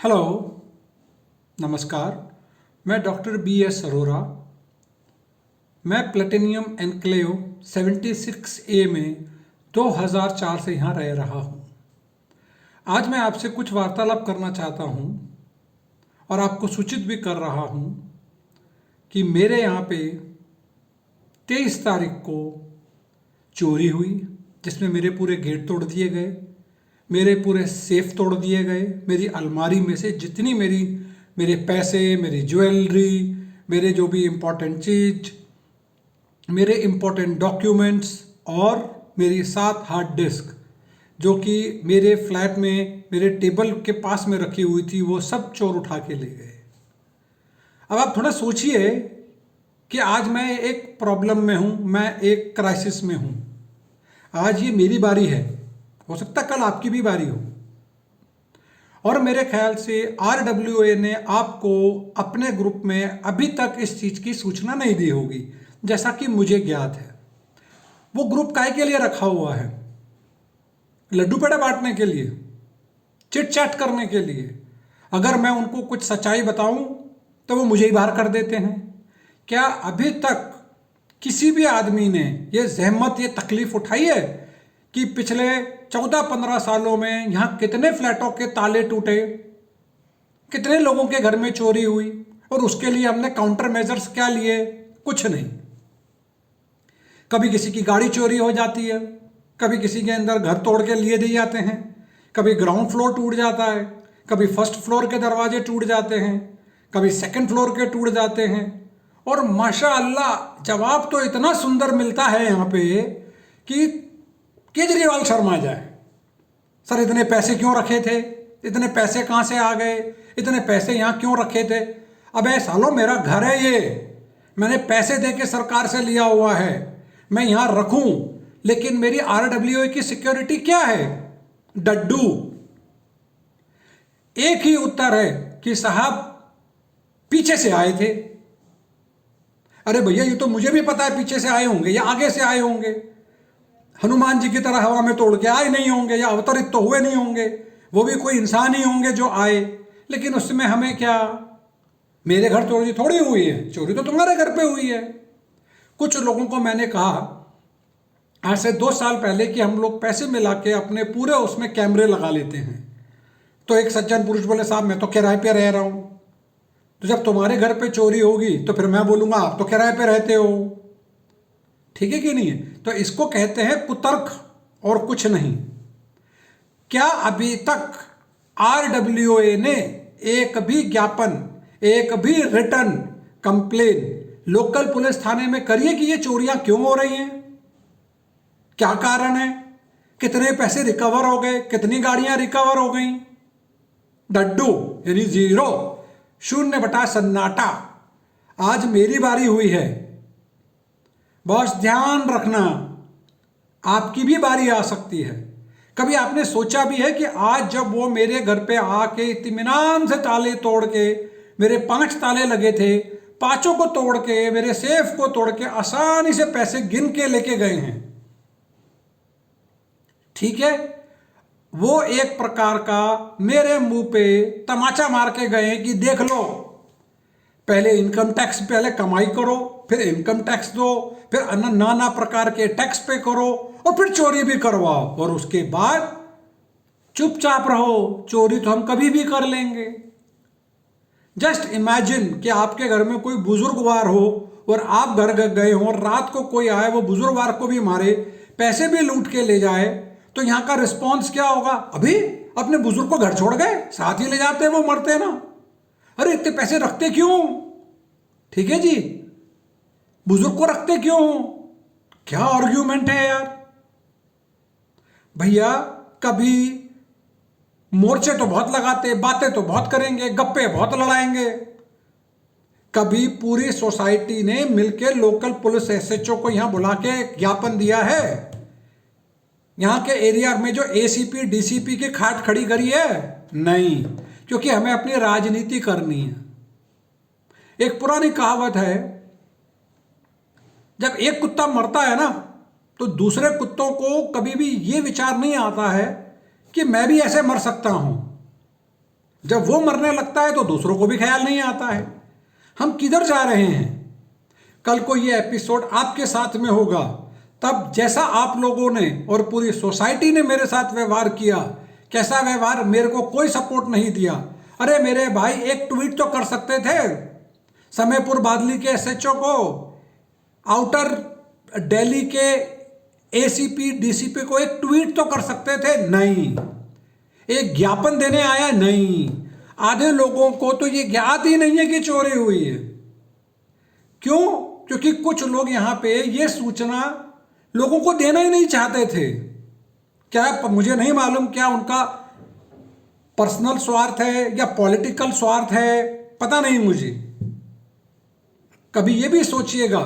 Hello, नमस्कार। मैं doctor B.S. Arora. मैं प्लेटिनियम एनक्लेव 76A में 2004 से यहाँ रह रहा हूँ। आज मैं आपसे कुछ वार्तालाप करना चाहता हूँ और आपको सूचित भी कर रहा हूँ कि मेरे यहाँ पे 23 तारीख को चोरी हुई, जिसमें मेरे पूरे गेट तोड़ दिए गए, मेरे पूरे सेफ तोड़ दिए गए। मेरी अलमारी में से जितनी मेरे पैसे, मेरी ज्वेलरी, मेरे जो भी इम्पोर्टेंट चीज़, मेरे इम्पोर्टेंट डॉक्यूमेंट्स और मेरी 7 हार्ड डिस्क जो कि मेरे फ्लैट में मेरे टेबल के पास में रखी हुई थी, वो सब चोर उठा के ले गए। अब आप थोड़ा सोचिए कि आज मैं एक प्रॉब्लम में हूँ, मैं एक क्राइसिस में हूँ। आज ये मेरी बारी है, हो सकता है कल आपकी भी बारी हो। और मेरे ख्याल से RWA ने आपको अपने ग्रुप में अभी तक इस चीज़ की सूचना नहीं दी होगी, जैसा कि मुझे ज्ञात है। वो ग्रुप काहे के लिए रखा हुआ है? लड्डू पेड़े बांटने के लिए, चिट चैट करने के लिए। अगर मैं उनको कुछ सच्चाई बताऊं तो वो मुझे ही बाहर कर देते हैं। क्या अभी तक किसी भी आदमी ने ये जहमत, ये तकलीफ उठाई है कि पिछले 14-15 सालों में यहाँ कितने फ्लैटों के ताले टूटे, कितने लोगों के घर में चोरी हुई और उसके लिए हमने काउंटर मेजर्स क्या लिए? कुछ नहीं। कभी किसी की गाड़ी चोरी हो जाती है, कभी किसी के अंदर घर तोड़ के लिए दिए जाते हैं, कभी ग्राउंड फ्लोर टूट जाता है, कभी फर्स्ट फ्लोर के दरवाजे टूट जाते हैं, कभी सेकंड फ्लोर के टूट जाते हैं। और माशाअल्लाह जवाब तो इतना सुंदर मिलता है यहाँ पे कि केजरीवाल शर्मा जाए। सर इतने पैसे क्यों रखे थे? इतने पैसे कहाँ से आ गए? इतने पैसे यहाँ क्यों रखे थे? अबे सालो, मेरा घर है ये, मैंने पैसे दे के सरकार से लिया हुआ है, मैं यहाँ रखूं, लेकिन मेरी RWA की सिक्योरिटी क्या है? डड्डू। एक ही उत्तर है कि साहब पीछे से आए थे। अरे भैया, ये तो मुझे भी पता है पीछे से आए होंगे या आगे से आए होंगे। हनुमान जी की तरह हवा में तोड़ के आए नहीं होंगे या अवतरित तो हुए नहीं होंगे, वो भी कोई इंसान ही होंगे जो आए। लेकिन उसमें हमें क्या? मेरे घर चोरी थोड़ी हुई है, चोरी तो तुम्हारे घर पे हुई है। कुछ लोगों को मैंने कहा आज से 2 साल पहले कि हम लोग पैसे मिला के अपने पूरे उसमें कैमरे लगा लेते हैं। तो एक सज्जन पुरुष बोले, साहब मैं तो किराए पे रह रहा हूं, तो जब तुम्हारे घर पे चोरी होगी तो फिर मैं बोलूंगा आप तो किराए पे रहते हो। ठीक है कि नहीं है? तो इसको कहते हैं कुतर्क और कुछ नहीं। क्या अभी तक RWA ने एक भी ज्ञापन, एक भी रिटर्न कंप्लेन लोकल पुलिस थाने में करी है कि ये चोरियां क्यों हो रही हैं? क्या कारण है? कितने पैसे रिकवर हो गए? कितनी गाड़ियां रिकवर हो गई? डड्डू, यानी जीरो, शून्य बटा सन्नाटा। आज मेरी बारी हुई है। बस ध्यान रखना, आपकी भी बारी आ सकती है। कभी आपने सोचा भी है कि आज जब वो मेरे घर पे आके इत्मीनान से ताले तोड़ के, मेरे 5 ताले लगे थे, 5 को तोड़ के, मेरे सेफ को तोड़ के आसानी से पैसे गिन के लेके गए हैं? ठीक है, वो एक प्रकार का मेरे मुंह पे तमाचा मार के गए कि देख लो, पहले इनकम टैक्स, पहले कमाई करो, फिर इनकम टैक्स दो, फिर नाना प्रकार के टैक्स पे करो और फिर चोरी भी करवाओ, और उसके बाद चुपचाप रहो, चोरी तो हम कभी भी कर लेंगे। जस्ट इमेजिन कि आपके घर में कोई बुजुर्गवार हो और आप घर गए हो, रात को कोई आए, वो बुजुर्गवार को भी मारे, पैसे भी लूट के ले जाए, तो यहां का रिस्पॉन्स क्या होगा? अभी अपने बुजुर्ग को घर छोड़ गए, साथ ही ले जाते, वो मरते ना। अरे इतने पैसे रखते क्यों? ठीक है जी, बुजुर्ग को रखते क्यों? क्या आर्ग्यूमेंट है यार? भैया कभी मोर्चे तो बहुत लगाते, बातें तो बहुत करेंगे, गप्पे बहुत लड़ाएंगे। कभी पूरी सोसाइटी ने मिलकर लोकल पुलिस SHO को यहां बुला के ज्ञापन दिया है? यहां के एरिया में जो ACP DCP की खाट खड़ी करी है? नहीं, क्योंकि हमें अपनी राजनीति करनी है। एक पुरानी कहावत है, जब एक कुत्ता मरता है ना, तो दूसरे कुत्तों को कभी भी ये विचार नहीं आता है कि मैं भी ऐसे मर सकता हूं। जब वो मरने लगता है तो दूसरों को भी ख्याल नहीं आता है। हम किधर जा रहे हैं? कल को ये एपिसोड आपके साथ में होगा, तब जैसा आप लोगों ने और पूरी सोसाइटी ने मेरे साथ व्यवहार किया, कैसा व्यवहार, मेरे को कोई सपोर्ट नहीं दिया। अरे मेरे भाई, एक ट्वीट तो कर सकते थे समयपुर बादली के एसएचओ को, आउटर दिल्ली के एसीपी डीसीपी को एक ट्वीट तो कर सकते थे, नहीं। एक ज्ञापन देने आया, नहीं। आधे लोगों को तो ये ज्ञात ही नहीं है कि चोरी हुई है। क्यों? क्योंकि कुछ लोग यहां पे ये सूचना लोगों को देना ही नहीं चाहते थे। क्या, मुझे नहीं मालूम क्या उनका पर्सनल स्वार्थ है या पॉलिटिकल स्वार्थ है, पता नहीं मुझे। कभी ये भी सोचिएगा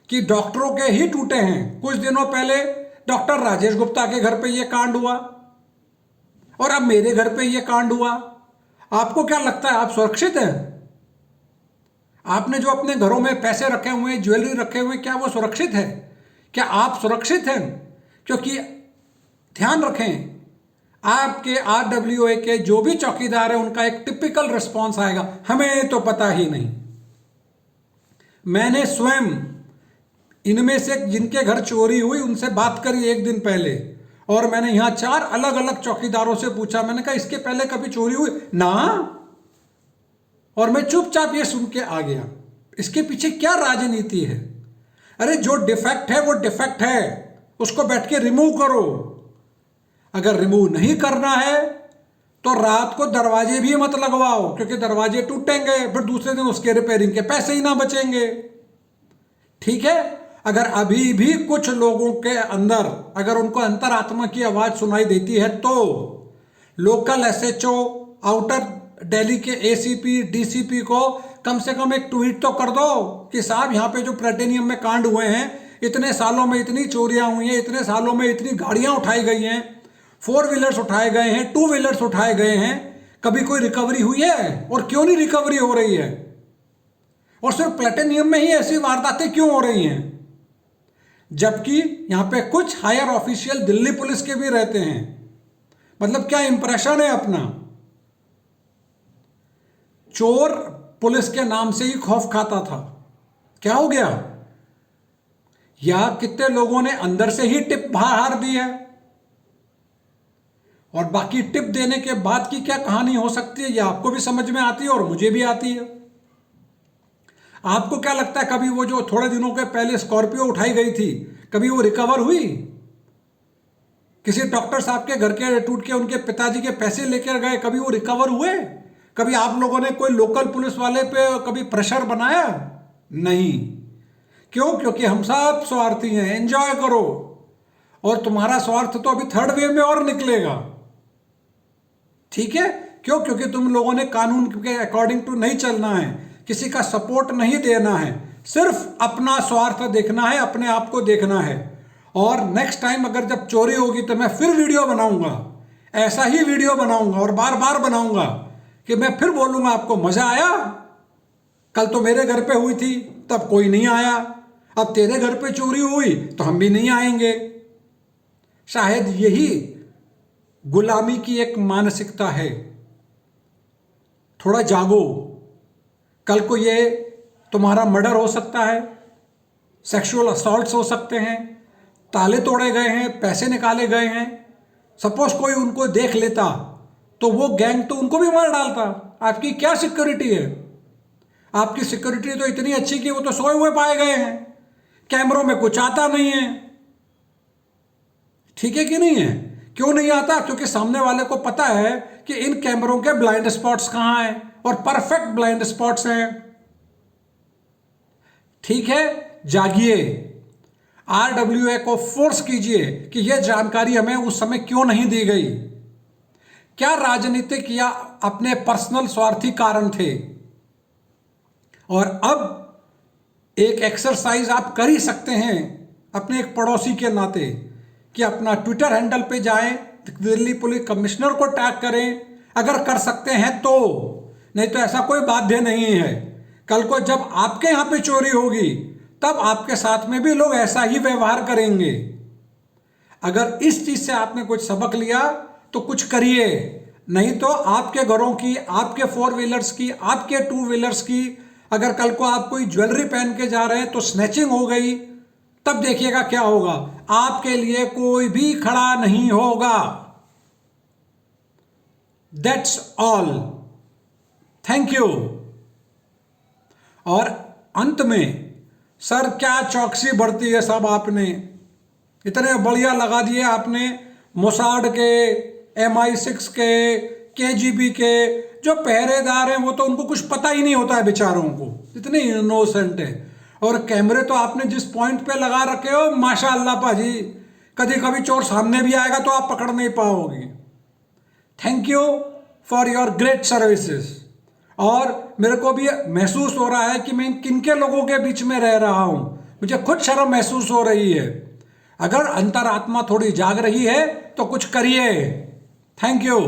कि डॉक्टरों के ही टूटे हैं। कुछ दिनों पहले डॉक्टर राजेश गुप्ता के घर पे ये कांड हुआ और अब मेरे घर पे ये कांड हुआ। आपको क्या लगता है, आप सुरक्षित हैं? आपने जो अपने घरों में पैसे रखे हुए हैं, ज्वेलरी रखे हुए हैं, क्या वो सुरक्षित है? क्या आप सुरक्षित हैं? क्योंकि ध्यान रखें, आपके आरडब्ल्यूए के जो भी चौकीदार है उनका एक टिपिकल रिस्पॉन्स आएगा, हमें तो पता ही नहीं। मैंने स्वयं इनमें से जिनके घर चोरी हुई उनसे बात करी एक दिन पहले, और मैंने यहां 4 अलग अलग चौकीदारों से पूछा, मैंने कहा इसके पहले कभी चोरी हुई ना? और मैं चुपचाप ये सुन के आ गया। इसके पीछे क्या राजनीति है? अरे जो डिफेक्ट है वो डिफेक्ट है, उसको बैठ के रिमूव करो। अगर रिमूव नहीं करना है तो रात को दरवाजे भी मत लगवाओ, क्योंकि दरवाजे टूटेंगे, फिर दूसरे दिन उसके रिपेयरिंग के पैसे ही ना बचेंगे। ठीक है? अगर अभी भी कुछ लोगों के अंदर, अगर उनको अंतरात्मा की आवाज सुनाई देती है तो लोकल एसएचओ, आउटर दिल्ली के एसीपी डीसीपी को कम से कम एक ट्वीट तो कर दो कि साहब यहाँ पे जो प्लेटिनियम में कांड हुए हैं, इतने सालों में इतनी चोरियां हुई हैं, इतने सालों में इतनी गाड़ियां उठाई गई हैं, 4 व्हीलर्स उठाए गए हैं, 2 व्हीलर्स उठाए गए हैं, कभी कोई रिकवरी हुई है? और क्यों नहीं रिकवरी हो रही है? और सिर्फ प्लेटिनियम में ही ऐसी वारदातें क्यों हो रही हैं? जबकि यहां पे कुछ हायर ऑफिशियल दिल्ली पुलिस के भी रहते हैं। मतलब क्या इंप्रेशन है अपना? चोर पुलिस के नाम से ही खौफ खाता था, क्या हो गया? या कितने लोगों ने अंदर से ही टिप बाहर दी है? और बाकी टिप देने के बाद की क्या कहानी हो सकती है, यह आपको भी समझ में आती है और मुझे भी आती है। आपको क्या लगता है, कभी वो जो थोड़े दिनों के पहले स्कॉर्पियो उठाई गई थी, कभी वो रिकवर हुई? किसी डॉक्टर साहब के घर के टूट के उनके पिताजी के पैसे लेकर गए, कभी वो रिकवर हुए? कभी आप लोगों ने कोई लोकल पुलिस वाले पे कभी प्रेशर बनाया? नहीं। क्यों? क्योंकि हम सब स्वार्थी हैं। एंजॉय करो, और तुम्हारा स्वार्थ तो अभी थर्ड वेव में और निकलेगा। ठीक है? क्यों? क्योंकि तुम लोगों ने कानून के अकॉर्डिंग टू नहीं चलना है, किसी का सपोर्ट नहीं देना है, सिर्फ अपना स्वार्थ देखना है, अपने आप को देखना है। और नेक्स्ट टाइम अगर जब चोरी होगी तो मैं फिर वीडियो बनाऊंगा, ऐसा ही वीडियो बनाऊंगा और बार बार बनाऊंगा कि मैं फिर बोलूंगा आपको मजा आया? कल तो मेरे घर पे हुई थी, तब कोई नहीं आया, अब तेरे घर पे चोरी हुई तो हम भी नहीं आएंगे। शायद यही गुलामी की एक मानसिकता है। थोड़ा जागो, कल को ये तुम्हारा मर्डर हो सकता है, सेक्सुअल असॉल्ट्स हो सकते हैं, ताले तोड़े गए हैं, पैसे निकाले गए हैं। सपोज कोई उनको देख लेता तो वो गैंग तो उनको भी मार डालता। आपकी क्या सिक्योरिटी है? आपकी सिक्योरिटी तो इतनी अच्छी कि वो तो सोए हुए पाए गए हैं, कैमरों में कुछ आता नहीं है। ठीक है कि नहीं है? क्यों नहीं आता? क्योंकि सामने वाले को पता है कि इन कैमरों के ब्लाइंड स्पॉट्स कहां हैं, और परफेक्ट ब्लाइंड स्पॉट्स हैं। ठीक है? जागिए, आरडब्ल्यूए को फोर्स कीजिए कि यह जानकारी हमें उस समय क्यों नहीं दी गई। क्या राजनीतिक या अपने पर्सनल स्वार्थी कारण थे? और अब एक एक्सरसाइज आप कर ही सकते हैं अपने एक पड़ोसी के नाते, कि अपना ट्विटर हैंडल पे जाएं, दिल्ली पुलिस कमिश्नर को टैग करें, अगर कर सकते हैं तो, नहीं तो ऐसा कोई बाध्य नहीं है। कल को जब आपके यहां पे चोरी होगी तब आपके साथ में भी लोग ऐसा ही व्यवहार करेंगे। अगर इस चीज से आपने कुछ सबक लिया तो कुछ करिए, नहीं तो आपके घरों की, आपके 4 व्हीलर्स की, आपके 2 व्हीलर्स की, अगर कल को आप कोई ज्वेलरी पहन के जा रहे हैं तो स्नैचिंग हो गई, तब देखिएगा क्या होगा। आपके लिए कोई भी खड़ा नहीं होगा। That's all. Thank you. और अंत में, सर क्या चौकसी बढ़ती है साहब, आपने इतने बढ़िया लगा दिए आपने मोसाड के, MI6 के, KGB के। जो पहरेदार हैं वो तो उनको कुछ पता ही नहीं होता है बेचारों को, इतने इनोसेंट है। और कैमरे तो आपने जिस पॉइंट पे लगा रखे हो, माशाअल्लाह पाजी, कभी कभी चोर सामने भी आएगा तो आप पकड़ नहीं पाओगे। Thank you for your great services. और मेरे को भी महसूस हो रहा है कि मैं किन के लोगों के बीच में रह रहा हूं, मुझे खुद शर्म महसूस हो रही है। अगर अंतरात्मा थोड़ी जाग रही है तो कुछ करिए। Thank you.